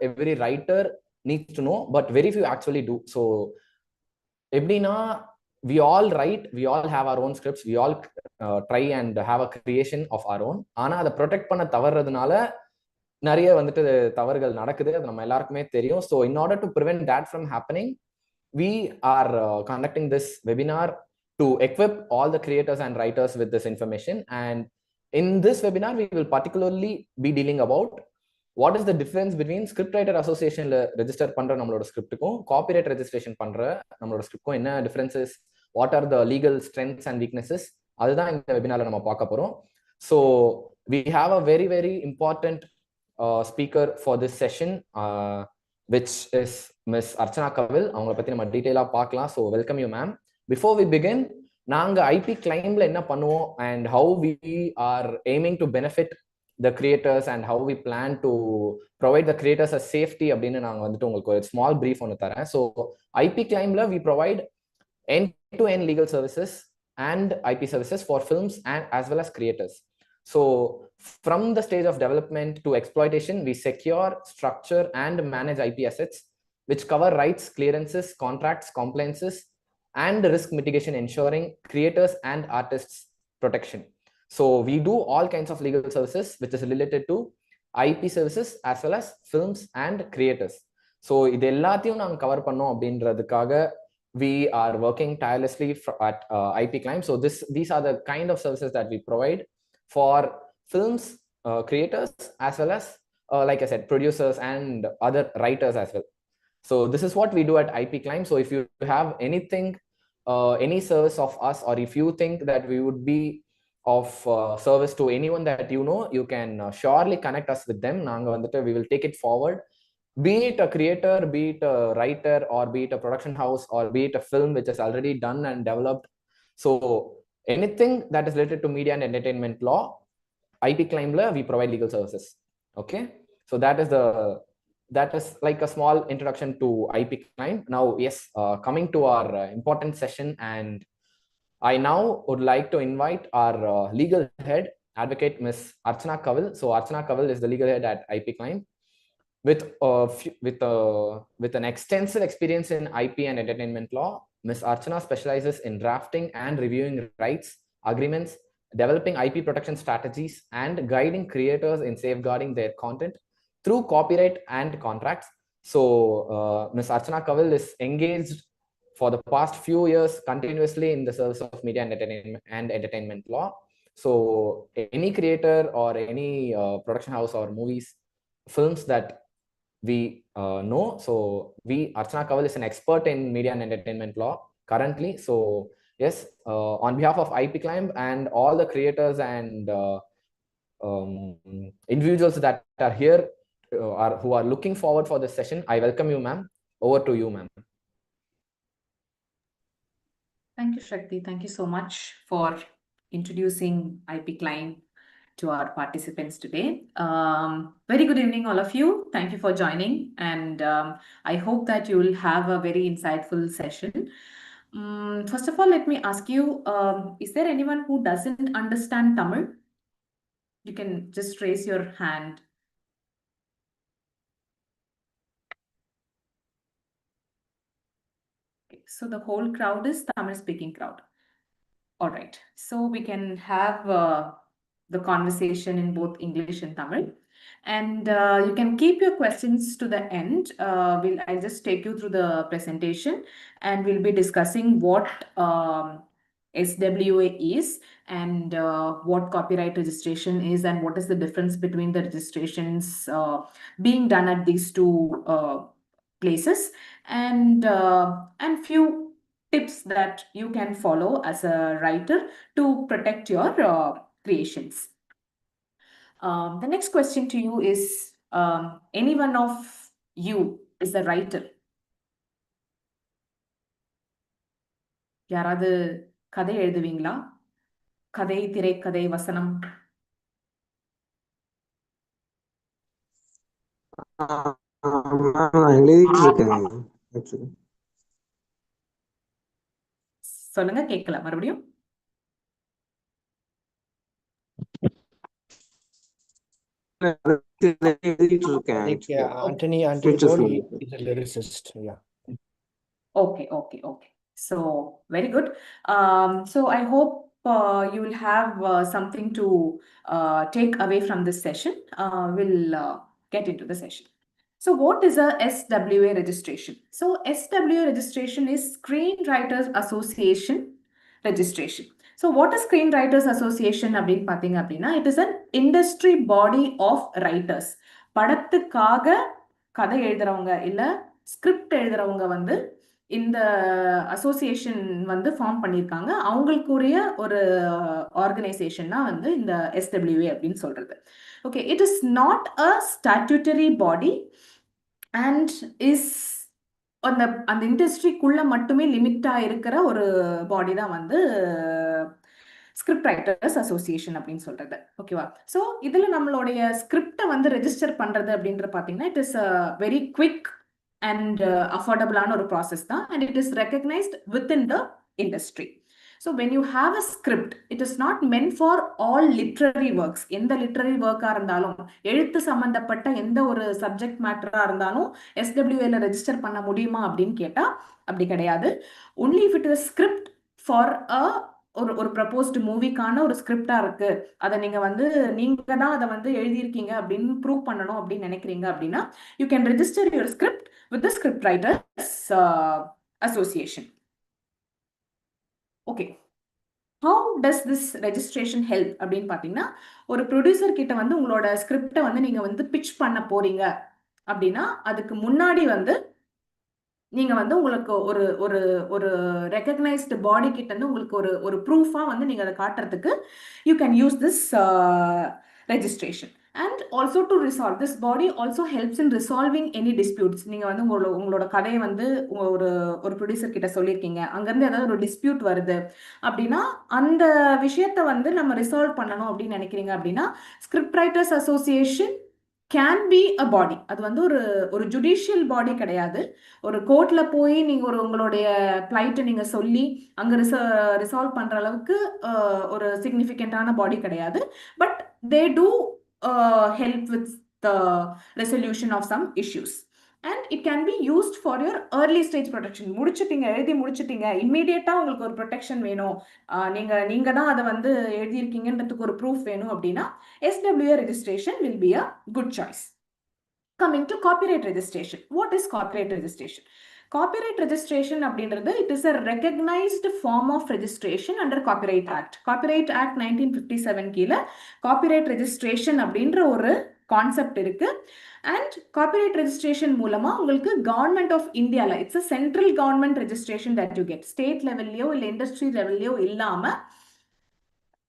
every writer needs to know, but very few actually do. So எப்படின்னா we all write, we all have our own scripts, we all try and have a creation of our own. ஆனா அதை protect பண்ண தவறுறதுனால நிறைய வந்துட்டு தவறுகள் நடக்குது. அது நம்ம எல்லாருக்குமே தெரியும். So in order to prevent that from happening, we are conducting this webinar to equip all the creators and writers with this information. And in this webinar, we will particularly be dealing about what is the difference between Scriptwriters Association register பண்ற நம்மளோட ஸ்கிரிப்டுக்கும் copyright registration பண்ற நம்மளோட ஸ்கிரிப்டுக்கும் என்ன differences, what are the legal strengths and weaknesses, அதுதான் இந்த வெபினார்ல நம்ம பார்க்க போறோம். So we have a very very important speaker for this session, which is Miss Archana Kavil. அவங்களை பத்தி நம்ம டீடைலா பார்க்கலாம். So welcome you ma'am. Before we begin, நாங்க ஐபி கிளைம்ல என்ன பண்ணுவோம் and how we are aiming to benefit the creators and how we plan to provide the creators a safety அப்படின்னு நாங்க வந்துட்டு உங்களுக்கு ஒரு ஸ்மால் பிரீஃப் ஒன்று தரேன். ஸோ ஐபி கிளைம்ல we provide end-to-end legal services and IP services for films and as well as creators. So from the stage of development to exploitation, we secure, structure and manage IP assets which cover rights, clearances, contracts, compliances and risk mitigation, ensuring creators and artists protection. So we do all kinds of legal services which is related to IP services as well as films and creators. So இது எல்லாத்தையும் நாங்க cover பண்ணோம் அப்படின்றதுக்காக we are working tirelessly at IP Climb. So these are the kind of services that we provide for films, creators as well as like I said, producers and other writers as well. So this is what we do at IP Climb. So if you have anything, any service of us, or if you think that we would be of service to anyone that you know, you can surely connect us with them. We will take it forward, be it a creator, be it a writer, or be it a production house, or be it a film which is already done and developed. So anything that is related to media and entertainment law, IP Claimler, we provide legal services. Okay, so that is like a small introduction to IP Claim. Now yes, coming to our important session, and I now would like to invite our legal head, advocate Miss Archana Kavil. So Archana Kavil is the legal head at IP Claim with an extensive experience in IP and entertainment law. Miss Archana specializes in drafting and reviewing rights agreements, developing IP protection strategies, and guiding creators in safeguarding their content through copyright and contracts. So Miss Archana Kavil is engaged for the past few years continuously in the service of media and entertainment law. So any creator or any production house or movies, films that we know, so Archana Kavil is an expert in media and entertainment law currently. So yes, on behalf of IP Climb and all the creators and individuals that are here who are looking forward for this session, I welcome you, ma'am. Over to you, ma'am. Thank you, Shakti. Thank you so much for introducing IP Climb to our participants today. Very good evening, all of you. Thank you for joining, and I hope that you will have a very insightful session. First of all, let me ask you, is there anyone who doesn't understand Tamil? You can just raise your hand. Okay, so the whole crowd is Tamil speaking crowd. All right, so we can have the conversation in both English and Tamil, and you can keep your questions to the end. I'll just take you through the presentation, and we'll be discussing what SWA is, and what copyright registration is, and what is the difference between the registrations being done at these two places, and few tips that you can follow as a writer to protect your creations. The next question to you is, any one of you is a writer? யாராவது கதை எழுதுவீங்களா? கதை, திரைக்கதை, வசனம்? சொல்லுங்க, கேட்கல மறுபடியும். எழுதிட்டு இருக்கேன் Like actually. Anthony Future Boni film. is a lyricist. Yeah. Okay. So very good. So I hope you will have something to take away from this session. We'll get into the session. So what is a SWA registration? So SWA registration is Screenwriters Association registration. So what is Screenwriters Association அப்படின்னு பார்த்தீங்க அப்படின்னா, it is an industry body of writers. படத்துக்காக கதை எழுதுறவங்க இல்ல script எழுதுறவங்க வந்து இந்த association வந்து form பண்ணியிருக்காங்க. அவங்களுக்குரிய ஒரு ஆர்கனைசேஷன் தான் வந்து இந்த SWA அப்படின்னு சொல்றது. Okay, it is not a statutory body and is அந்த இண்டஸ்ட்ரிக்குள்ள மட்டுமே லிமிட்டா இருக்கிற ஒரு பாடி தான் வந்து ஸ்கிரிப்ட் ரைட்டர்ஸ் அசோசியேஷன் அப்படின்னு சொல்றது. ஓகேவா? ஸோ இதுல நம்மளுடைய ஸ்கிரிப்டை வந்து ரெஜிஸ்டர் பண்றது அப்படின்ற பார்த்தீங்கன்னா, it is very quick and affordable process da, and it is recognized within the industry. So when you have a script, it is not meant for all literary works. எந்த literary work இருந்தாலும், எழுத்து சம்பந்தப்பட்ட எந்த ஒரு subject மேட்டரா இருந்தாலும் SWA ல register பண்ண முடியுமா அப்படின்னு கேட்டா அப்படி கிடையாது. only if it is a script for a ஒரு ப்ரப்போஸ்டு மூவிக்கான ஒரு ஸ்கிரிப்டா இருக்கு, அதை நீங்க வந்து நீங்க தான் அதை வந்து எழுதியிருக்கீங்க அப்படின்னு ப்ரூவ் பண்ணணும் அப்படின்னு நினைக்கிறீங்க அப்படின்னா, you can register your script with the scriptwriters association. Okay, how does this registration help அப்படின்னு பார்த்தீங்கன்னா, ஒரு ப்ரொடியூசர் கிட்ட வந்து உங்களோட ஸ்கிரிப்டை வந்து நீங்க வந்து பிட்ச் பண்ண போறீங்க அப்படின்னா, அதுக்கு முன்னாடி வந்து நீங்க வந்து உங்களுக்கு ஒரு ஒரு ஒரு ரெகக்னைஸ்டு பாடி கிட்ட இருந்து உங்களுக்கு ஒரு ப்ரூஃபா வந்து நீங்க அதை காட்டுறதுக்கு you can use this registration. And also to resolve, this body also helps in resolving any disputes. நீங்க வந்து உங்களோட கதையை வந்து ஒரு ப்ரொடியூசர் கிட்ட சொல்லியிருக்கீங்க, அங்கிருந்து ஏதாவது ஒரு டிஸ்பியூட் வருது அப்படின்னா, அந்த விஷயத்த வந்து நம்ம ரிசால்வ் பண்ணணும் அப்படின்னு நினைக்கிறீங்க அப்படின்னா, script writers association can be a body. அது வந்து ஒரு ஜுடிஷியல் பாடி கிடையாது. ஒரு கோர்ட்ல போய் நீங்க உங்களுடைய பிளைட்டை நீங்க சொல்லி அங்க ரிசால்வ் பண்ற அளவுக்கு ஒரு சிக்னிஃபிகண்டான பாடி கிடையாது. But they do help with the resolution of some issues. And it can be used for your early stage protection. எழுதி முடிச்சிட்டீங்க, இம்மீடியட்டா உங்களுக்கு ஒரு ப்ரொடெக்ஷன் வேணும், நீங்க தான் அதை வந்து எழுதியிருக்கீங்கன்றதுக்கு ஒரு ப்ரூஃப் வேணும் அப்படின்னா SWA registration will be a good choice. Coming to copyright registration. What is copyright registration? Copyright registration அப்படின்றது, it is a recognized form of registration under Copyright Act. Copyright Act 1957 கீழே copyright registration அப்படின்ற ஒரு concept இருக்கு. And copyright registration மூலமா உங்களுக்கு government of இந்தியாவில் it's a central government registration that you get. State லெவல்லையோ இல்லை இண்டஸ்ட்ரி லெவல்லையோ இல்லாமல்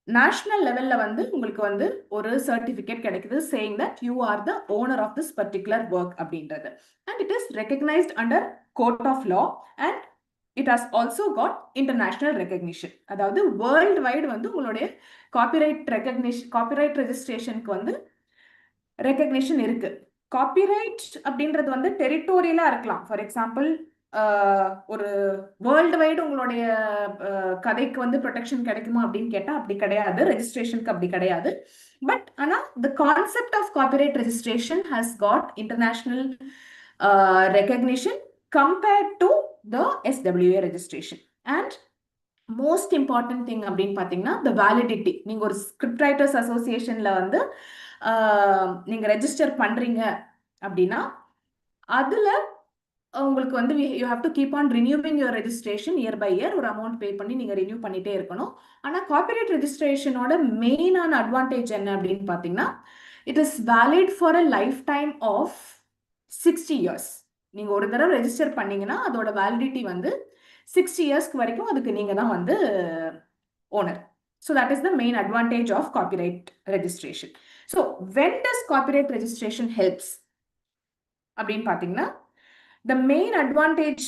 நேஷனல் லெவல்ல வந்து உங்களுக்கு வந்து ஒரு சர்டிபிகேட் கிடைக்குது saying that you are the owner of this particular work அப்படின்றது. And it is recognised under court of law and it has also got international recognition. அதாவது வேர்ல்டு வைடு வந்து உங்களுடைய காப்பிரைட் ரெஜிஸ்ட்ரேஷனுக்கு வந்து ரெகக்னிஷன் இருக்கு. காப்பிரைட் அப்படின்றது வந்து டெரிட்டோரியலா இருக்கலாம். ஃபார் எக்ஸாம்பிள், ஒரு வேர்ல்டு வைடு உங்களுடைய கதைக்கு வந்து ப்ரொடெக்ஷன் கிடைக்குமா அப்படின்னு கேட்டா அப்படி கிடையாது, ரெஜிஸ்ட்ரேஷனுக்கு அப்படி கிடையாது. பட் ஆனா the concept of copyright registration has got international recognition compared to the SWA registration. And most important thing அப்படின்னு பார்த்தீங்கன்னா the validity. நீங்க ஒரு ஸ்கிரிப்ட் ரைட்டர்ஸ் அசோசியேஷன்ல வந்து நீங்க ரெஜிஸ்டர் பண்றீங்க அப்படின்னா அதுல உங்களுக்கு வந்து you have to keep on renewing your registration year by year. ஒரு அமௌண்ட் பே பண்ணி நீங்க ரினியூ பண்ணிட்டே இருக்கணும். ஆனா காப்பிரைட் ரெஜிஸ்ட்ரேஷனோட மெயினான அட்வான்டேஜ் என்ன அப்படின்னு பார்த்தீங்கன்னா, it is valid for a life time of 60 years. நீங்க ஒரு தடவை ரெஜிஸ்டர் பண்ணீங்கன்னா அதோட வேலிடிட்டி வந்து 60 yearsக்கு வரைக்கும் அதுக்கு நீங்க தான் வந்து owner. So that is the main advantage of copyright registration. So when does copyright registration helps அப்படின்னு பார்த்தீங்கன்னா, the main advantage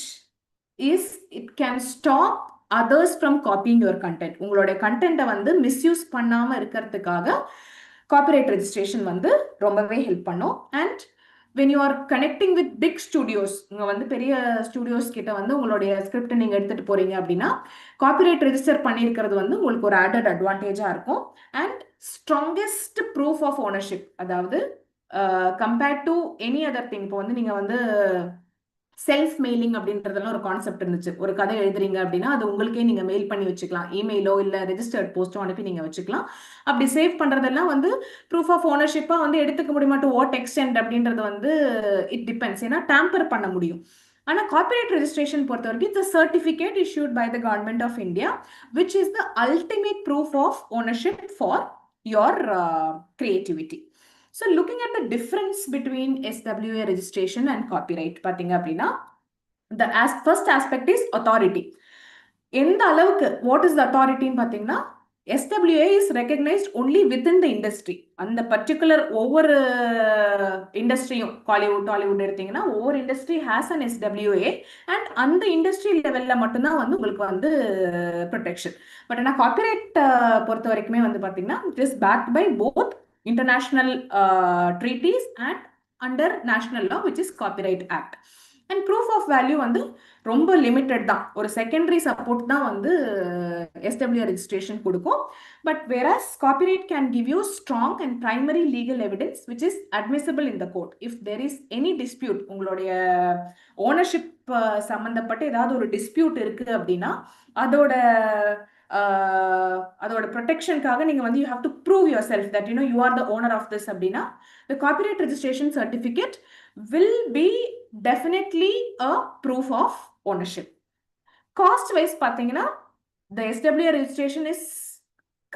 is it can stop others from copying your content. உங்களுடைய கண்டென்ட்டை வந்து மிஸ்யூஸ் பண்ணாம இருக்கிறதுக்காக காப்பிரைட் ரெஜிஸ்ட்ரேஷன் வந்து ரொம்பவே help பண்ணும். And when you are connecting with big studios, நீங்க வந்து பெரிய ஸ்டுடியோஸ் கிட்ட வந்து உங்களுடைய ஸ்கிரிப்ட் நீங்க எடுத்துட்டு போறீங்க அப்படின்னா காப்பிரைட் ரெஜிஸ்டர் பண்ணியிருக்கிறது வந்து உங்களுக்கு ஒரு ஆடட் அட்வான்டேஜா இருக்கும். And strongest proof of ownership, அதாவது compared to any other thing. இப்போ வந்து நீங்க வந்து செல்ஃப் மெயிலிங் அப்படின்றதெல்லாம் ஒரு கான்செப்ட் இருந்துச்சு. ஒரு கதை எழுதுறீங்க அப்படின்னா அது உங்களுக்கே நீங்க மெயில் பண்ணி வச்சுக்கலாம். இமெயிலோ இல்ல ரெஜிஸ்டர்ட் போஸ்டோ அனுப்பி நீங்க வச்சுக்கலாம். அப்படி சேவ் பண்றதெல்லாம் வந்து ப்ரூஃப் ஆஃப் ஓனர்ஷிப்பா வந்து எடுத்துக்க முடியுமா டு வாட் எக்ஸ்டென்ட் அப்படின்றது வந்து இட் டிபெண்ட்ஸ். ஏன்னா டேம்பர் பண்ண முடியும். ஆனா கார்ப்பரேட் ரெஜிஸ்ட்ரேஷன் பொறுத்த வரைக்கும் it's certificate issued by the government of India which is the ultimate proof of ownership for your creativity. So looking at the difference between SWA registration and copyright பாத்தீங்க அப்படின்னா the first aspect is authority. எந்த அளவுக்கு what is the authority ன்னு பாத்தீங்கன்னா SWA is recognized only within the industry. அந்த particular ஒவ்வொரு இண்டஸ்ட்ரியும் காலிவுட் டாலிவுட் எடுத்தீங்கன்னா ஒவ்வொரு industry has an SWA and அந்த இண்டஸ்ட்ரி லெவல்ல மட்டும்தான் வந்து உங்களுக்கு வந்து ப்ரொடெக்ஷன். பட் ஆனால் கார்ப்பரேட் பொறுத்த வரைக்குமே வந்து பார்த்தீங்கன்னா it is backed by both international treaties and under national law which is Copyright Act. And proof of value வந்து ரொம்ப லிமிட்டட் தான். ஒரு செகண்டரி சப்போர்ட் தான் வந்து SWA ரெஜிஸ்ட்ரேஷன் கொடுக்கும். But whereas copyright can give you strong and primary legal evidence which is admissible in the court. If there is any dispute, உங்களுடைய ownership சம்பந்தப்பட்ட ஏதாவது ஒரு டிஸ்பியூட் இருக்கு அப்படின்னா அதோட ப்ரொடெக்ஷனுக்காக நீங்க வந்து you have to prove yourself that you are the owner of this அப்படின்னா the copyright registration certificate will be definitely a proof of ownership. Cost wise பாத்தீங்கன்னா the SWA registration is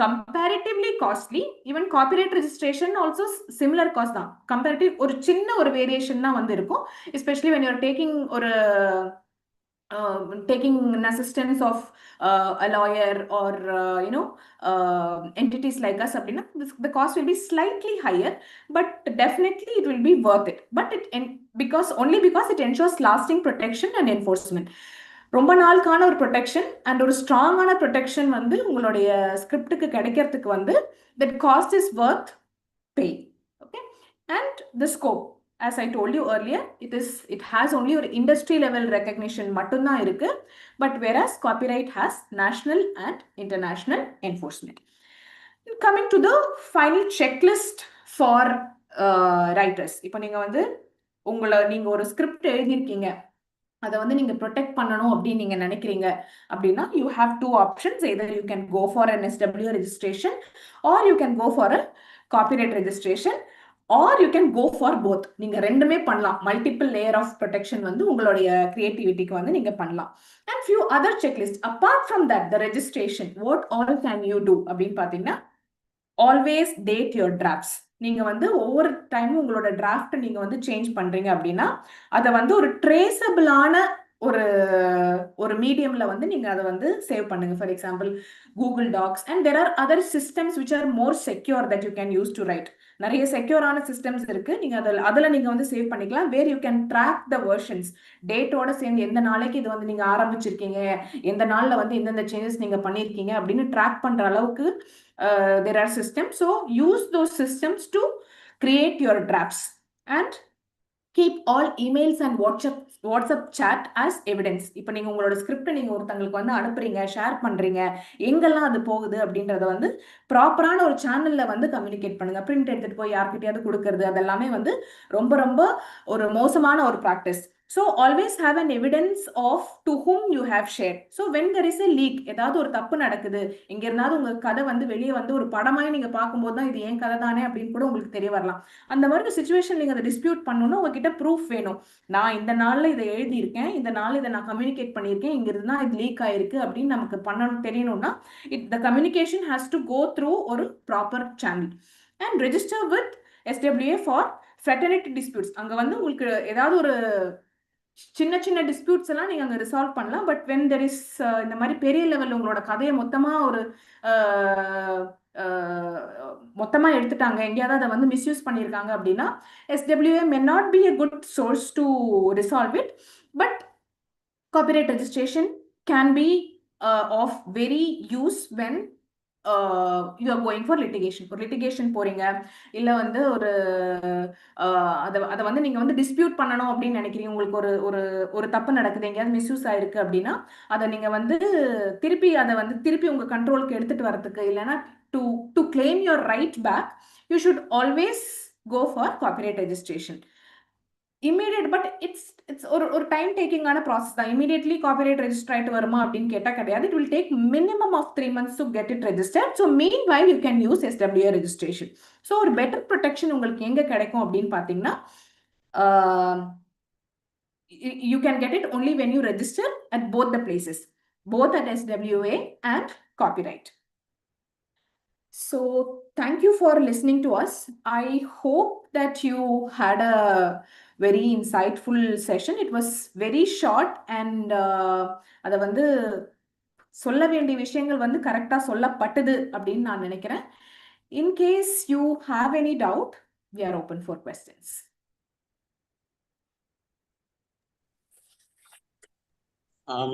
comparatively costly. Even copyright registration also similar cost தான். Comparative ஒரு சின்ன ஒரு variation தான் வந்து இருக்கும். Especially when you are taking ஒரு taking an assistance of a lawyer or entities like us அப்படின்னா the cost will be slightly higher but definitely it will be worth it. But because it ensures lasting protection and enforcement. ரொம்ப நாளுக்கான ஒரு protection and ஒரு ஸ்ட்ராங்கான protection வந்து உங்களுடைய ஸ்கிரிப்டுக்கு கிடைக்கிறதுக்கு வந்து that cost is worth pay. Okay, and the scope as I told you earlier it has only ஒரு industry level recognition மட்டும்தான் இருக்கு. But whereas copyright has national and international enforcement. Coming to the final checklist for writers. இப்போ நீங்க வந்து நீங்க ஒரு script எழுதியிருக்கீங்க, அதை வந்து நீங்க ப்ரொடெக்ட் பண்ணணும் அப்படின்னு நீங்க நினைக்கிறீங்க அப்படின்னா you have two options. Either you can go for an SWA registration or you can go for a copyright registration or you can go for both. நீங்க ரெண்டுமே பண்ணலாம். மல்டிபிள் லேயர் ஆஃப் ப்ரொடெக்ஷன் வந்து உங்களுடைய கிரியேட்டிவிட்டிக்கு வந்து நீங்க பண்ணலாம். And few other checklist apart from that the registration what all can you do அப்படின்னு பாத்தீங்கன்னா ஆல்வேஸ் டேட் யுவர் டிராஃப்ட்ஸ். நீங்க வந்து ஒவ்வொரு டைமும் உங்களோட டிராஃப்ட் நீங்க வந்து சேஞ்ச் பண்றீங்க அப்படின்னா அதை வந்து ஒரு ட்ரேசபிளான ஒரு மீடியம்ல வந்து நீங்க அதை வந்து சேவ் பண்ணுங்க. For example Google Docs and there are other systems which are more secure that you can use to write. நிறைய செக்யூரான சிஸ்டம்ஸ் இருக்கு. நீங்க அதுல நீங்க வந்து சேவ் பண்ணிக்கலாம். Where you can track the versions டேட்டோட சேர்ந்து எந்த நாளைக்கு இது வந்து நீங்க ஆரம்பிச்சிருக்கீங்க, எந்த நாள்ல வந்து எந்தெந்த சேஞ்சஸ் நீங்க பண்ணிருக்கீங்க அப்படின்னு ட்ராக் பண்ற அளவுக்கு there are systems. So use those systems to create your drafts and keep all emails and WhatsApp chat as evidence. இப்போ நீங்க உங்களோட ஸ்கிரிப்ட் நீங்க ஒருத்தங்களுக்கு வந்து அனுப்புறீங்க, ஷேர் பண்றீங்க, எங்கெல்லாம் அது போகுது அப்படின்றத வந்து ப்ராப்பரான ஒரு சேனல்ல வந்து கம்யூனிகேட் பண்ணுங்க. பிரிண்ட் எடுத்துட்டு போய் யார்கிட்டயாவது கொடுக்கறது அதெல்லாமே வந்து ரொம்ப ரொம்ப ஒரு மோசமான ஒரு practice. So always have an evidence of to whom you have shared. So when there is a leak, ஏதாவது ஒரு தப்பு நடக்குது, எங்க இருந்தாவது உங்க கதை வந்து வெளியே வந்து ஒரு படமாய் நீங்க பார்க்கும்போது தான் இது ஏன் கதை தானே அப்படின்னு கூட உங்களுக்கு தெரிய வரலாம். அந்த மாதிரி சுச்சுவேஷன் நீங்க அதை டிஸ்பியூட் பண்ணணும்னா உங்ககிட்ட ப்ரூஃப் வேணும். நான் இந்த நாள்ல இதை எழுதியிருக்கேன், இந்த நாள் இதை நான் கம்யூனிகேட் பண்ணியிருக்கேன், இங்க இருந்தா இது லீக் ஆயிருக்கு அப்படின்னு நமக்கு பண்ணணும் தெரியணும்னா the communication has to go through ஒரு proper channel and register with SWA for fraternity disputes. அங்க வந்து உங்களுக்கு ஏதாவது ஒரு சின்ன சின்ன டிஸ்பியூட்ஸ் எல்லாம் நீங்க அங்க ரிசால்வ் பண்ணலாம். பட் வென் தெர் இஸ் இந்த மாதிரி பெரிய லெவல்ல உங்களோட கதையை மொத்தமா எடுத்துட்டாங்க, எங்கேயாவது அதை வந்து மிஸ்யூஸ் பண்ணியிருக்காங்க அப்படின்னா SWA may not be a good source to resolve it, but copyright registration can be of very use when you are going for litigation. ஒரு litigation போறீங்க, இல்ல வந்து அதை வந்து நீங்க வந்து டிஸ்பியூட் பண்ணணும் அப்படின்னு நினைக்கிறீங்க. உங்களுக்கு ஒரு தப்பு நடக்குது, எங்கேயாவது மிஸ்யூஸ் ஆயிருக்கு அப்படின்னா அதை நீங்க வந்து திருப்பி உங்க கண்ட்ரோலுக்கு எடுத்துட்டு வரதுக்கு இல்லைன்னா to claim your right back you should always go for copyright registration. Immediate, but it's ஒரு டைம் டேக்கிங்கான ப்ராசஸ் தான். இமீடியட்லி காப்பிரைட் ரெஜிஸ்டர் ஆயிட்டு வருமா அப்படின்னு கேட்டால் கிடையாது. It will take minimum of 3 months to get it registered. So meanwhile you can use SWA registration. So ஒரு better protection உங்களுக்கு எங்கே கிடைக்கும் அப்படின்னு பார்த்தீங்கன்னா, you can get it only when you register at both the places, both at SWA and copyright. So thank you for listening to us. I hope that you had a very insightful session. It was very short and அத வந்து சொல்ல வேண்டிய விஷயங்கள் வந்து கரெக்டா சொல்லப்பட்டது அப்படின்னு நான் நினைக்கிறேன். In case you have any doubt, we are open for questions.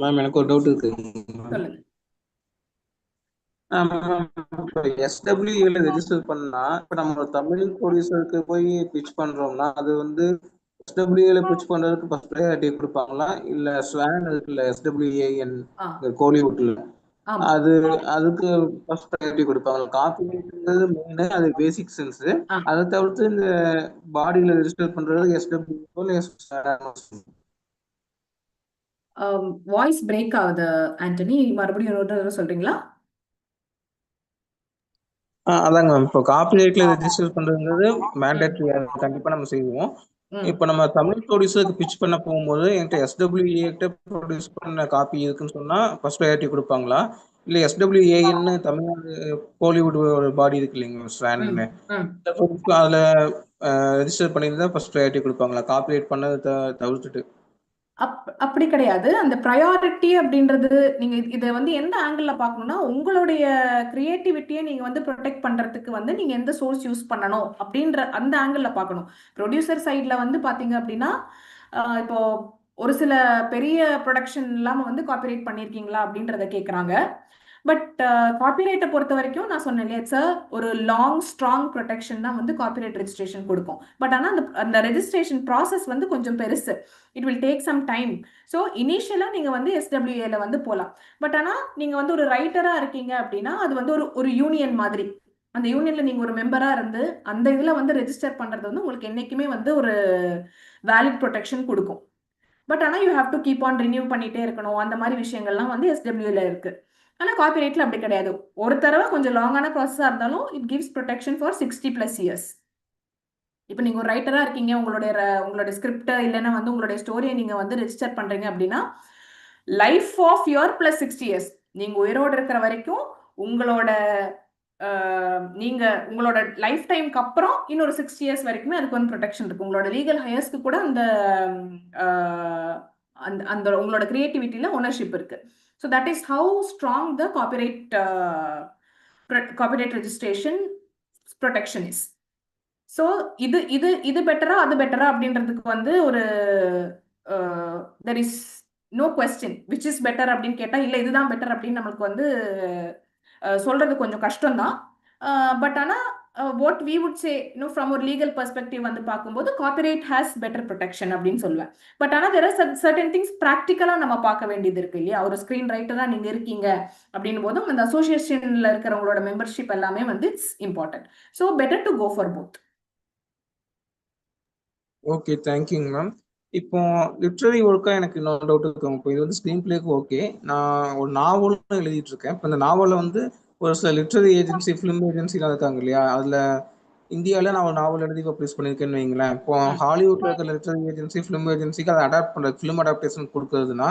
Ma'am எனக்கு ஒரு டவுட் இருக்கு. சொல்லுங்க. SWA ரெஜிஸ்டர் பண்ணா இப்ப நம்ம தமிழ் ப்ரொடியூசருக்கு போய் பிச் பண்றோம்னா அது வந்து SWA பிச் பண்றதுக்கு ஃபர்ஸ்ட் ப்ரையாரிட்டி கொடுப்பாங்களா இல்ல ஸ்வான் இருக்குல்ல SWAN கோலிவுட்ல அதுக்கு ஃபர்ஸ்ட் ப்ரையாரிட்டி கொடுப்பாங்களா? காப்பிங்கிறது மெயின், அது பேசிக் சென்ஸ். அதை தவிர்த்து இந்த பாடியில ரெஜிஸ்டர் பண்றது SWA வாய்ஸ் பிரேக் ஆகுது ஆண்டனி, மறுபடியும் ஒரு தடவை சொல்றீங்களா? அதாங்க மேம், இப்போ காப்பிரைட்ல ரெஜிஸ்டர் பண்றதுங்கிறது மேண்டேட்டரி, கண்டிப்பா நம்ம செய்வோம். இப்போ நம்ம தமிழ் ப்ரொடியூசருக்கு பிச் பண்ண போகும்போது என்கிட்ட SWA கிட்ட ப்ரொடியூஸ் பண்ண காப்பி இருக்குன்னு சொன்னா ஃபர்ஸ்ட் ப்ரையாரிட்டி கொடுப்பாங்களா இல்ல SWAன்னு தமிழ்நாடு கோலிவுட் ஒரு பாடி இருக்கு இல்லைங்க ஸ்வான்னு, அதுல ரெஜிஸ்டர் பண்ணியிருந்தா ஃபர்ஸ்ட் ப்ரையாரிட்டி கொடுப்பாங்களா காப்பிரைட் பண்ணதை தவிர்த்துட்டு? அப்படி கிடையாது. அந்த ப்ரையாரிட்டி அப்படின்றது நீங்க இதை வந்து எந்த ஆங்கிள் பார்க்கணும்னா, உங்களுடைய கிரியேட்டிவிட்டியை நீங்க வந்து ப்ரொடெக்ட் பண்றதுக்கு வந்து நீங்க எந்த சோர்ஸ் யூஸ் பண்ணணும் அப்படின்ற அந்த ஆங்கிள் பார்க்கணும். ப்ரொடியூசர் சைட்ல வந்து பாத்தீங்க அப்படின்னா, இப்போ ஒரு சில பெரிய ப்ரொடக்ஷன் இல்லாம வந்து காப்பிரைட் பண்ணிருக்கீங்களா அப்படின்றத கேட்குறாங்க. பட் காப்பிரைட்டை பொறுத்த வரைக்கும் நான் சொன்னேன் இல்லையா, இட்ஸ் ஒரு லாங் ஸ்ட்ராங் ப்ரொடெக்ஷன் தான் வந்து காப்பிரைட் ரெஜிஸ்ட்ரேஷன் கொடுக்கும். பட் ஆனால் அந்த ரெஜிஸ்ட்ரேஷன் ப்ராசஸ் வந்து கொஞ்சம் பெருசு. It will take some time. So இனிஷியலாக நீங்கள் வந்து SWAல வந்து போகலாம். பட் ஆனால் நீங்கள் வந்து ஒரு ரைட்டராக இருக்கீங்க அப்படின்னா அது வந்து ஒரு யூனியன் மாதிரி. அந்த யூனியன்ல நீங்க ஒரு மெம்பரா இருந்து அந்த இதுல வந்து ரெஜிஸ்டர் பண்றது வந்து உங்களுக்கு என்னைக்குமே வந்து ஒரு வேலிட் ப்ரொடெக்ஷன் கொடுக்கும். பட் ஆனால் you have to keep on renew பண்ணிட்டே இருக்கணும். அந்த மாதிரி விஷயங்கள்லாம் வந்து SWAல இருக்கு. ஆனால் காப்பிரைட்ல அப்படி கிடையாது. ஒரு தடவை கொஞ்சம் லாங்கான ப்ராசஸாக இருந்தாலும் it gives protection for 60+ years. இப்போ நீங்கள் ஒரு ரைட்டராக இருக்கீங்க, உங்களுடைய ஸ்கிரிப்ட் இல்லைன்னா வந்து உங்களுடைய ஸ்டோரியை நீங்கள் வந்து ரெஜிஸ்டர் பண்ணுறீங்க அப்படின்னா லைஃப் ஆஃப் யுவர் +60 years, நீங்கள் உயிரோடு இருக்கிற வரைக்கும் உங்களோட உங்களோட லைஃப் டைம்க்கு அப்புறம் இன்னொரு 60 years வரைக்குமே அதுக்கு வந்து ப்ரொடெக்ஷன் இருக்கு. உங்களோட லீகல் ஹையர்ஸ்க்கு கூட அந்த அந்த உங்களோட கிரியேட்டிவிட்டியில ஓனர்ஷிப் இருக்கு. So that is how strong the copyright registration protection is. So இது பெட்டரா அது பெட்டரா அப்படின்றதுக்கு வந்து ஒரு there is no question which is better அப்படின்னு கேட்டால் இல்லை இதுதான் பெட்டர் அப்படின்னு நம்மளுக்கு வந்து சொல்றது கொஞ்சம் கஷ்டம்தான். பட் ஆனால் what we would say, from a legal perspective வந்து பார்க்கும்போது copyright has better protection அப்படின்னு சொல்லுவேன். பட் ஆனால் there are certain things practically நம்ம பார்க்க வேண்டியது இருக்கு இல்லையா. ஒரு ஸ்கிரீன் ரைட்டராக நீங்கள் இருக்கீங்க அப்படின் போதும் அந்த அசோசியேஷனில் இருக்கிறவங்களோட மெம்பர்ஷிப் எல்லாமே வந்து it's important. So better to go for both. Okay, தேங்க்யூங்க மேம். இப்போ லிட்ரரி ஒர்க்கா எனக்கு இன்னொரு டவுட் இருக்கு. இப்போ இது வந்து ஸ்க்ரீன் பிளேக்கு ஓகே, நான் ஒரு நாவலும் எழுதிட்டு இருக்கேன். இப்போ இந்த நாவலில் வந்து ஒரு சில லிட்ரரி ஏஜென்சி ஃபிலிம் ஏஜென்சிலாம் இருக்காங்க இல்லையா, அதில் இந்தியாவில் நான் ஒரு நாவல் எழுதி பப்ளிஷ் பண்ணியிருக்கேன்னு வைங்களேன். இப்போ ஹாலிவுட்ல இருக்கிற லிட்ரரி ஏஜென்சி ஃபிலிம் ஏஜென்சிக்கு அதை அடாப்ட் பண்ணுறது, ஃபிலிம் அடாப்டேஷன் கொடுக்குறதுனா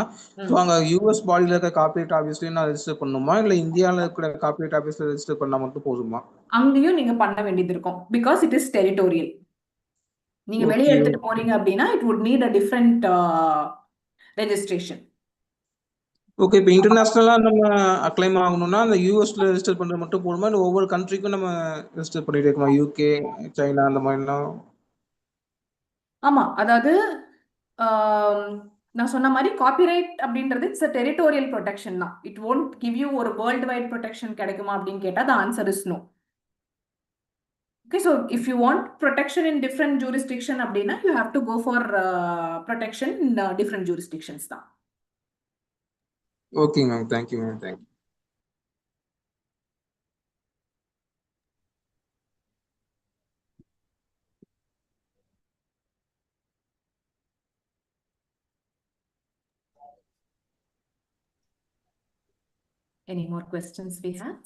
ஸோ அங்கே US பாடியில் இருக்க காப்பிரைட் ஆஃபீஸ்லையும் நான் ரெஜிஸ்டர் பண்ணணுமா இல்லை இந்தியாவில் இருக்கிற காப்பிரைட் ஆஃபீஸில் ரெஜிஸ்டர் பண்ணால் மட்டும் போதுமா? அங்கேயும் நீங்கள் பண்ண வேண்டியது இருக்கும். Because it is territorial. நீங்க வெளியே எடுத்துட்டு போறீங்க அப்படின்னா it would NEET a different registration. Okay, இப்போ இன்டர்நேஷனலா நம்ம அக்ளைம் ஆகணும்னா அந்த யூஎஸ்ல ரெஜிஸ்டர் பண்றது மட்டும் போதுமா இல்லை ஒவ்வொரு கண்ட்ரிக்கும் நம்ம ரெஜிஸ்டர் பண்ணிட்டு இருக்கோமா? UK, சைனா அந்த மாதிரிலாம்? ஆமா, அதாவது நான் சொன்ன மாதிரி காப்பிரைட் அப்படின்றது இட்ஸ் டெரிட்டோரியல் ப்ரொடெக்ஷன் தான். இட் won't give you ஒரு வேர்ல்டு வைட் ப்ரொடெக்ஷன் கிடைக்குமா அப்படின்னு கேட்டா the answer is no. Okay, so if you want protection in different jurisdiction அப்படின்னா you have to go for protection in different jurisdictions தான். Okay ma'am, thank you ma'am, thank you. Any more questions we have?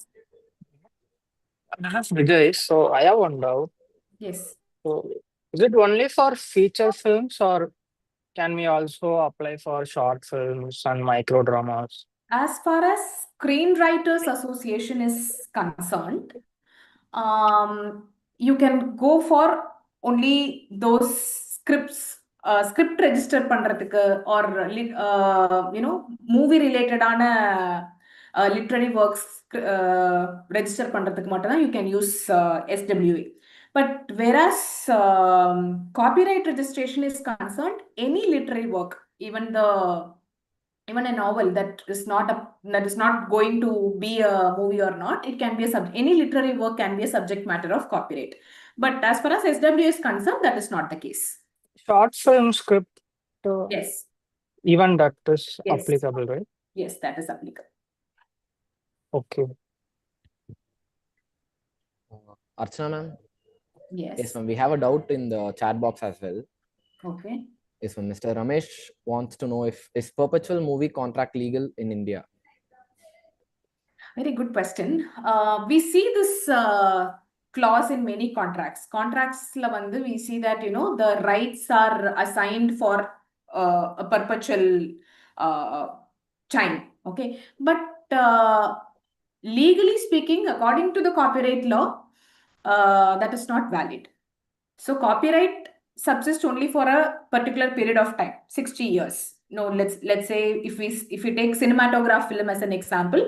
Vijay, so I have one doubt. Yes. So, is it only for feature films, or can we also apply for short films and micro dramas? As far as Screenwriters Association is concerned, you can go for only those script register பண்றதுக்கு or movie related literary works register பண்றதுக்கு மட்டும் தான் you can use SWA. But whereas copyright registration is concerned, any literary work, even a novel that is not going to be a movie or not, it can be any literary work can be a subject matter of copyright. But as far as SWA is concerned, that is not the case. Short film script, Yes. even that is Yes. applicable, right? Yes, that is applicable. Okay. Archana ma'am. Yes. Yes ma'am, we have a doubt in the chat box as well. Okay. Yes ma'am, Mr. Ramesh wants to know if is perpetual movie contract legal in India? Very good question. We see this clause in many contracts. Contracts la vandu we see that the rights are assigned for a perpetual time. Okay, but legally speaking, according to the copyright law, that is not valid. So copyright subsists only for a particular period of time, 60 years. No, let's say if we take cinematograph film as an example,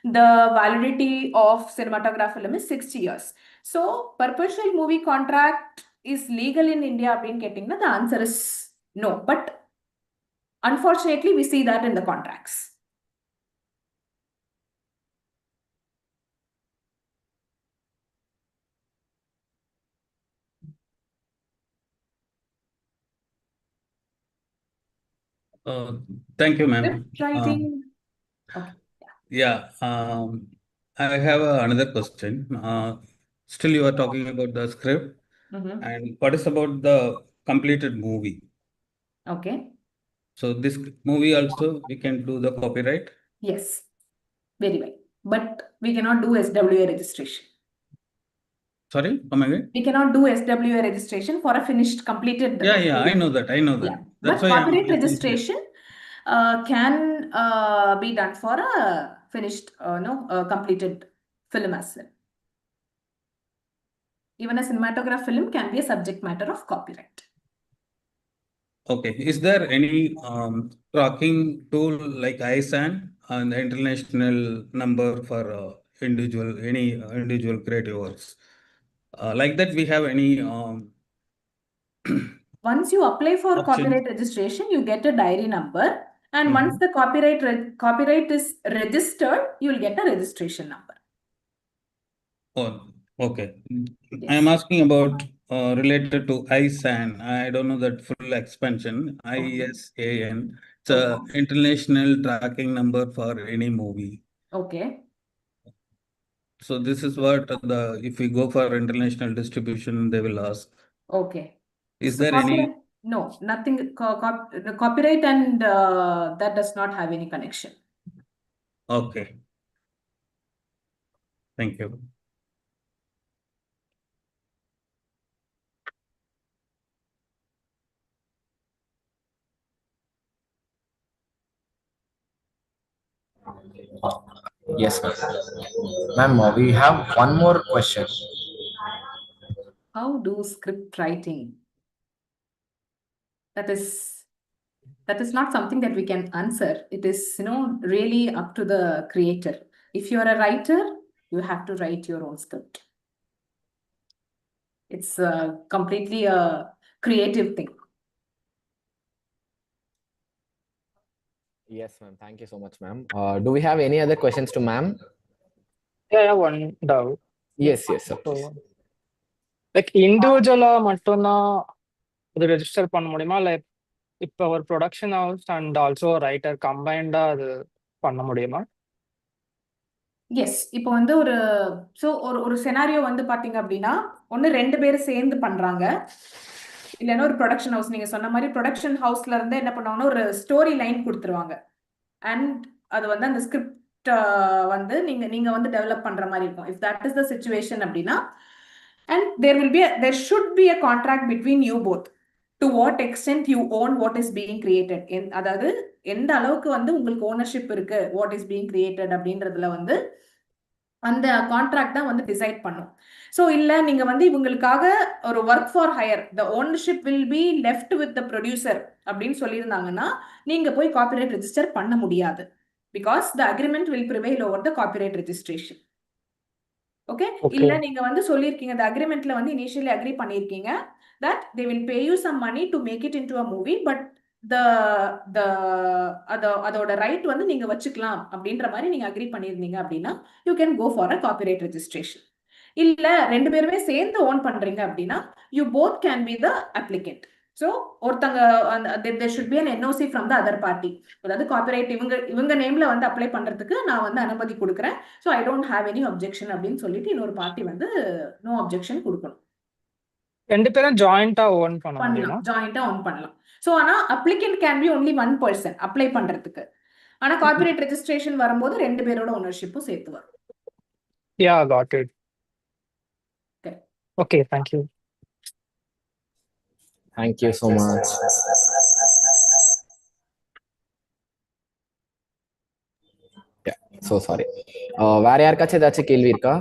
the validity of cinematograph film is 60 years. So perpetual movie contract is legal in India அப்படின்னு கேட்டிங்கன்னா the answer is no. But unfortunately, we see that in the contracts. Thank you, ma'am. Script writing. Okay. Yeah, I have another question. Still, you are talking about the script, and what is about the completed movie? Okay. So this movie also we can do the copyright? Yes, very well. But we cannot do SWA registration. Sorry, come again? We cannot do SWA registration for a finished, completed. Yeah, I know that. Yeah. That's But why copyright registration can be done for a finished, completed film as well. Even a cinematograph film can be a subject matter of copyright. Okay. Is there any tracking tool like ISAN and the international number for any individual creative works? Like that, we have any Once you apply for option? copyright registration, you get a diary number. And once the copyright is registered, you will get a registration number. Oh, okay. Yes. I am asking about related to ISAN. I don't know that full expansion. ISAN. It's a international tracking number for any movie. Okay. So this is what if we go for international distribution, they will ask. Okay. Is So there any? No, nothing. The copyright and that does not have any connection. Okay. Thank you. Yes ma'am. Ma'am, we have one more question. How do script writing? That is not something that we can answer. It is really up to the creator. If you are a writer, you have to write your own script. It's completely a creative thing. Yes ma'am, thank you so much ma'am. Do we have any other questions to ma'am? Yeah, I have one doubt. Yes sir, So, please. like individual மட்டும்தான் அது register பண்ண முடியுமா? Like இப்போ ஒரு production house and also writer கம்பைண்டா அது பண்ண முடியுமா? எஸ் இப்போ வந்து ஒரு செனாரியோ வந்து பாத்தீங்க அப்படின்னா ஒன்று 2 பேர் சேர்ந்து பண்றாங்க, இல்லைன்னா ஒரு ப்ரொடக்ஷன் ஹவுஸ். நீங்க சொன்ன மாதிரி ப்ரொடக்ஷன் ஹவுஸ்ல இருந்து என்ன பண்ணுவாங்கன்னா ஒரு ஸ்டோரி லைன் கொடுத்துருவாங்க. அண்ட் அது வந்து அந்த ஸ்கிரிப்ட் வந்து நீங்க வந்து டெவலப் பண்ற மாதிரி இருக்கும். If that is the situation அப்படின்னா, and there should be a contract between you both. To what extent you own what is being created. அதாவது எந்த அளவுக்கு வந்து உங்களுக்கு ஓனர்ஷிப் இருக்கு what is being created அப்படின்றதுல வந்து அந்த கான்ட்ராக்ட் தான் வந்து டிசைட் பண்ணும். ஸோ இல்லை நீங்க வந்து இவங்களுக்காக ஒரு work for higher, the ownership will be left with the producer அப்படின்னு சொல்லியிருந்தாங்கன்னா நீங்க போய் காப்பிரைட் ரெஜிஸ்டர் பண்ண முடியாது. Because the agreement will prevail over the copyright registration. Okay, இல்ல நீங்க வந்து சொல்லியிருக்கீங்க the agreementல வந்து initially agree பண்ணியிருக்கீங்க that they will pay you some money to make it into a movie, but அதோட ரைட் வந்து நீங்க வச்சுக்கலாம் அப்படின்ற மாதிரி நீங்க அக்ரி பண்ணியிருந்தீங்க அப்படின்னா you can go for a copyright registration. இல்ல ரெண்டு பேருமே சேர்ந்து ஓன் பண்றீங்க அப்படின்னா you both can be the applicant. So ஒருத்தங்க there should be an NOC from the other party. அதாவது காப்பிரைட் இவங்க நேம்ல வந்து அப்ளை பண்றதுக்கு நான் வந்து அனுமதி கொடுக்குறேன், so I don't have any objection அப்படின்னு சொல்லிட்டு இன்னொரு பார்ட்டி வந்து நோ அப்ஜெக்ஷன் கொடுக்கணும். ரெண்டு பேரும் ஜாயிண்டா ஓன் பண்ணலாம், ஜாயிண்டா ஓன் பண்ணலாம். ஸோ ஆனா applicant can be only one person apply பண்றதுக்கு. ஆனா காப்பிரைட் ரெஜிஸ்ட்ரேஷன் வரும்போது ரெண்டு பேரோட ஓனர்ஷிப்பும் சேர்த்து வரும். Yeah got it. Okay, thank you. Thank you so much. Yeah, so sorry. வேற யாருக்காச்சும் ஏதாச்சும் கேள்வி இருக்கா?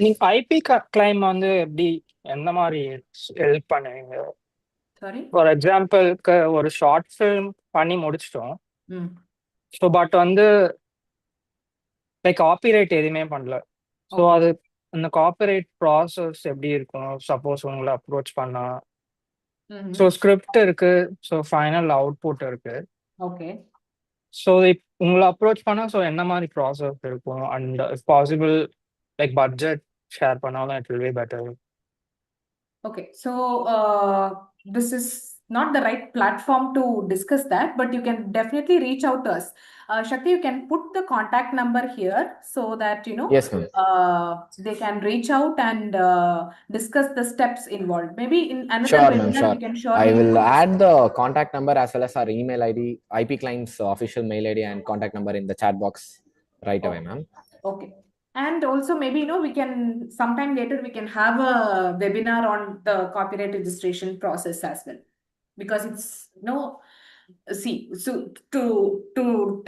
நீங்க ஐபி கிளைம் வந்து எப்படி எந்த மாதிரி ஹெல்ப் பண்ணுவீங்க? சாரி, ஃபார் எக்ஸாம்பிளுக்கு ஒரு ஷார்ட் ஃபிலிம் பண்ணி முடிச்சிட்டோம், ஸோ பட் வந்து லைக் காப்பிரைட் எதுவுமே பண்ணல. ஸோ அது அந்த காப்பிரைட் ப்ராசஸ் எப்படி இருக்கும் சப்போஸ் உங்களை அப்ரோச் பண்ணா? ஸோ ஸ்கிரிப்ட் இருக்கு, ஸோ ஃபைனல் அவுட்புட் இருக்கு. ஓகே, ஸோ உங்களை அப்ரோச் பண்ணா ஸோ என்ன மாதிரி ப்ராசஸ் இருக்கும்? And if possible like budget share பண்ணாலும் it will be better. Okay, so this is not the right platform to discuss that, but you can definitely reach out to us. Shakti, you can put the contact number here so that Yes, ma'am. they can reach out and discuss the steps involved. Maybe in another Sure, ma'am, webinar sure. we can surely I will add the contact number as well as our email ID, IP client's official mail ID and contact number in the chat box right away, ma'am. Okay. And also maybe we can sometime later we can have a webinar on the copyright registration process as well, because it's see, so to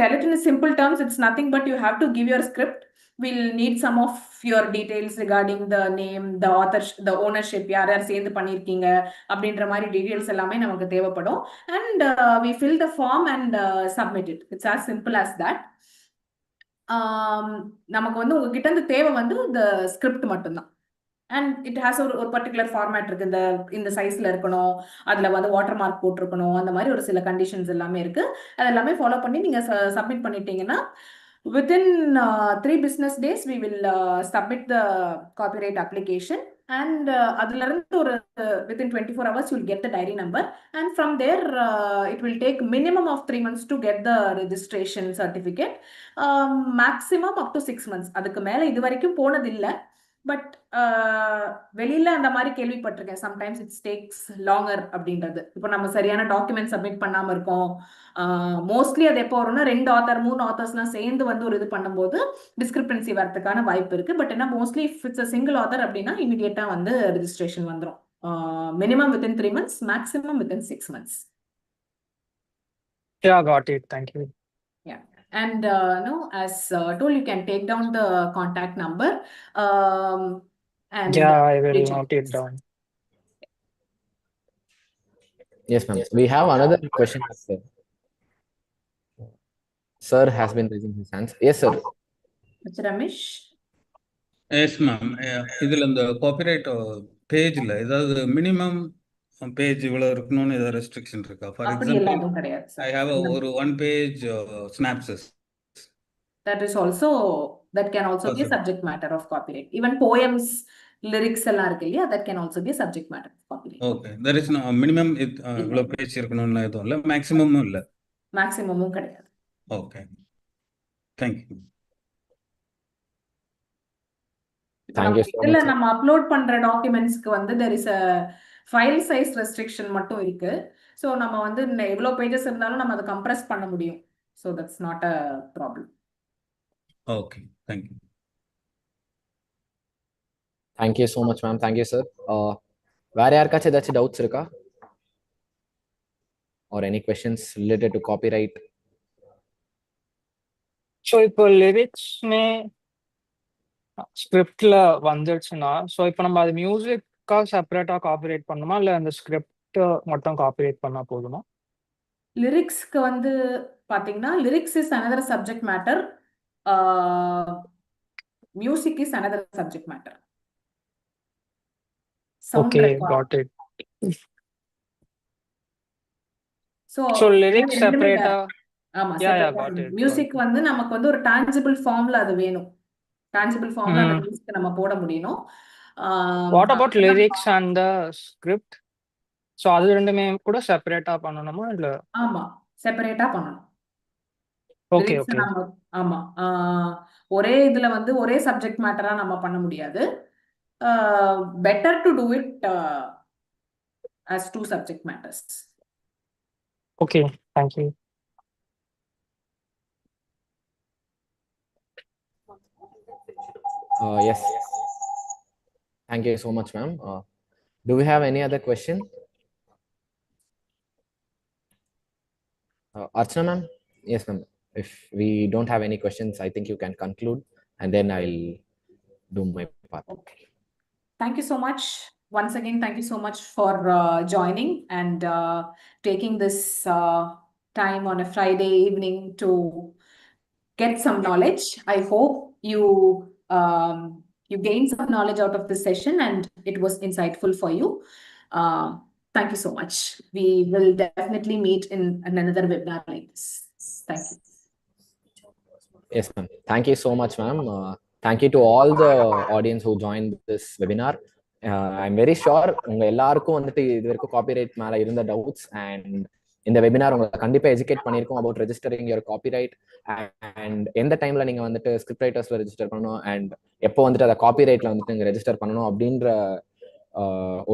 tell it in simple terms, it's nothing but you have to give your script. We'll need some of your details regarding the name, the author, the ownership, யார் சேர்ந்து பண்ணிருக்கீங்க அப்படின்ற மாதிரி details எல்லாமே நமக்கு தேவைப்படும். And we fill the form and submit it. It's as simple as that. நமக்கு வந்து உங்ககிட்ட இருந்து தேவை வந்து இந்த ஸ்கிரிப்ட் மட்டும்தான். அண்ட் இட் ஹாஸ் ஒரு பர்டிகுலர் ஃபார்மேட் இருக்கு, இந்த சைஸ்ல இருக்கணும், அதுல வந்து வாட்டர் மார்க் போட்டிருக்கணும், அந்த மாதிரி ஒரு சில கண்டிஷன்ஸ் எல்லாமே இருக்கு. அது எல்லாமே ஃபாலோ பண்ணி நீங்க சப்மிட் பண்ணிட்டீங்கன்னா within 3 business days we will submit the copyright application, and அதுல இருந்து ஒரு within 24 hours you will get the diary number, and from there it will take minimum of 3 months to get the registration certificate, maximum up to 6 months. அதுக்கு மேல இது வரைக்கும் போனது இல்ல, but வெளியில அந்த மாதிரி கேள்விப்பட்டிருக்கேன். சம்டைம்ஸ் இட்ஸ் டேக்ஸ் லாங்கர் அப்படின்றது. இப்போ நம்ம சரியான டாக்குமெண்ட் சப்மிட் பண்ணாம இருக்கோம், மோஸ்ட்லி அது எப்போ வரும்னா 2 author 3 authors சேர்ந்து வந்து ஒரு இது பண்ணும்போது டிஸ்கிரிப்பன்சி வரதுக்கான வாய்ப்பு இருக்கு. பட் என்ன mostly if it's a single author அப்படின்னா இமிடியேட்டா வந்து ரெஜிஸ்ட்ரேஷன் வந்துடும். Minimum within 3 months, maximum within 6 months. Yeah, got it. Thank you. Yeah. And as told, you can take down the contact number. And Yeah, I will note it down. Yes, ma'am. We have another question, sir. Sir has been raising his hands. Yes, sir. Mr. Ramesh. Yes ma'am, இதில் இந்த copyright பேஜில் ஏதாவது minimum page இவ்வளோ இருக்கணும்னு ஏதாவது restriction இருக்கா? For example I have ஒரு 1 page synopsis. That can also be a subject matter of copyright. Even poems, lyrics எல்லாம் இருக்கு இல்லையா, that can also be a subject matter of copyright. Okay, there is no minimum இவ்வளோ page இருக்கணும்னு எதுவும் இல்லை, மேக்ஸிமமும் இல்லை? மேக்ஸிமமும் கிடையாது. Okay, thank you. இதுல நம்ம அப்லோட் பண்ற டாக்குமெண்ட்ஸ்க்கு வந்து there is a file size restriction மட்டும் இருக்கு. ஸோ நம்ம வந்து எவ்வளோ பேஜஸ் இருந்தாலும் நம்ம அதை கம்ப்ரெஸ் பண்ண முடியும். So that's not a problem. Okay, thank you. Thank you so much ma'am. Thank you sir. வேற யாருக்காச்சும் ஏதாச்சும் டவுட்ஸ் இருக்கா? or any questions related to copyright? So இப்போ லிரிக்ஸ்மே ஸ்கிரிப்ட்ல வந்துடுச்சுன்னா, ஸோ இப்போ நம்ம அது மியூசிக்கா செப்பரேட்டா காப்பிரைட் பண்ணுமா, இல்லை அந்த ஸ்கிரிப்ட் மட்டும் காப்பிரைட் பண்ணா போதுமா? லிரிக்ஸ்க்கு வந்து பார்த்தீங்கன்னா, lyrics is another subject matter. Music is another subject matter. Sound Okay, record. got it. So lyrics செப்பரேட்டா? ஆமா, Yeah, செப்பரேட்டா. got it. மியூசிக் வந்து நமக்கு வந்து ஒரு டான்ஜிபிள் ஃபார்ம்ல அது வேணும். டான்ஜிபிள் ஃபார்ம்ல அந்த மியூசிக் நம்ம போட முடியணும். What about lyrics and the script? So அது ரெண்டுமே கூட செப்பரேட்டா பண்ணணுமா இல்லை? ஆமா, செப்பரேட்டா பண்ணணும். Okay okay. ஆமா, ஒரே இதுல வந்து ஒரே சப்ஜெக்ட் மேட்டரா நம்ம பண்ண முடியாது. Better to do it as two subject matters. Okay, thank you. Yes. Thank you so much, ma'am. Do we have any other question? Archana ma'am? Yes, ma'am. If we don't have any questions, I think you can conclude and then I'll do my part. Okay. Thank you so much. Once again, thank you so much for joining and taking this time on a Friday evening to get some knowledge. I hope you gained some knowledge out of this session and it was insightful for you. Thank you so much. We will definitely meet in another webinar like this. Thank you. Yes, ma'am. Thank you so much, ma'am. Thank you to all the audience who joined this webinar. I'm very sure உங்க எல்லாருக்கும் வந்துட்டு இது வரைக்கும் copyright மேல இருந்த doubts and இந்த webinar உங்களை கண்டிப்பா எஜுகேட் பண்ணியிருக்கோம் about registering your copyright and எந்த டைம்ல நீங்க வந்துட்டு ஸ்கிரிப்ட் ரைட்டர்ஸ்ல ரெஜிஸ்டர் பண்ணணும் அண்ட் எப்போ வந்துட்டு அதை காப்பிரைட்ல வந்துட்டு நீங்க ரெஜிஸ்டர் பண்ணணும் அப்படின்ற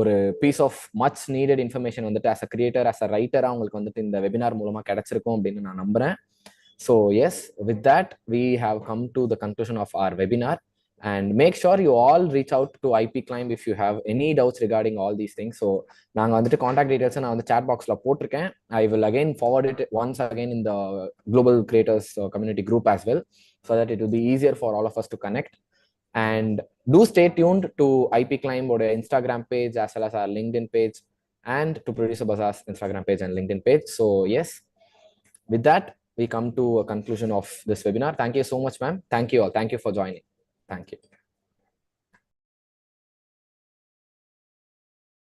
ஒரு piece of much needed information வந்துட்டு as a creator, as a writer உங்களுக்கு வந்துட்டு இந்த வெபினார் மூலமா கிடைச்சிருக்கும் அப்படின்னு நான் நம்புறேன். So yes, with that we have come to the conclusion of our webinar. And make sure you all reach out to IP Climb if you have any doubts regarding all these things. So நாங்க வந்துட்டு contact details நான் வந்து chat boxல போட்டிருக்கேன். I will again forward it once again in the global creators community group as well, so that it will be easier for all of us to connect. And do stay tuned to IP Climb or Instagram page as well as our LinkedIn page and to Producer Bazaar's Instagram page and LinkedIn page. So yes, with that we come to a conclusion of this webinar. Thank you so much, ma'am. Thank you all. Thank you for joining. Thank you.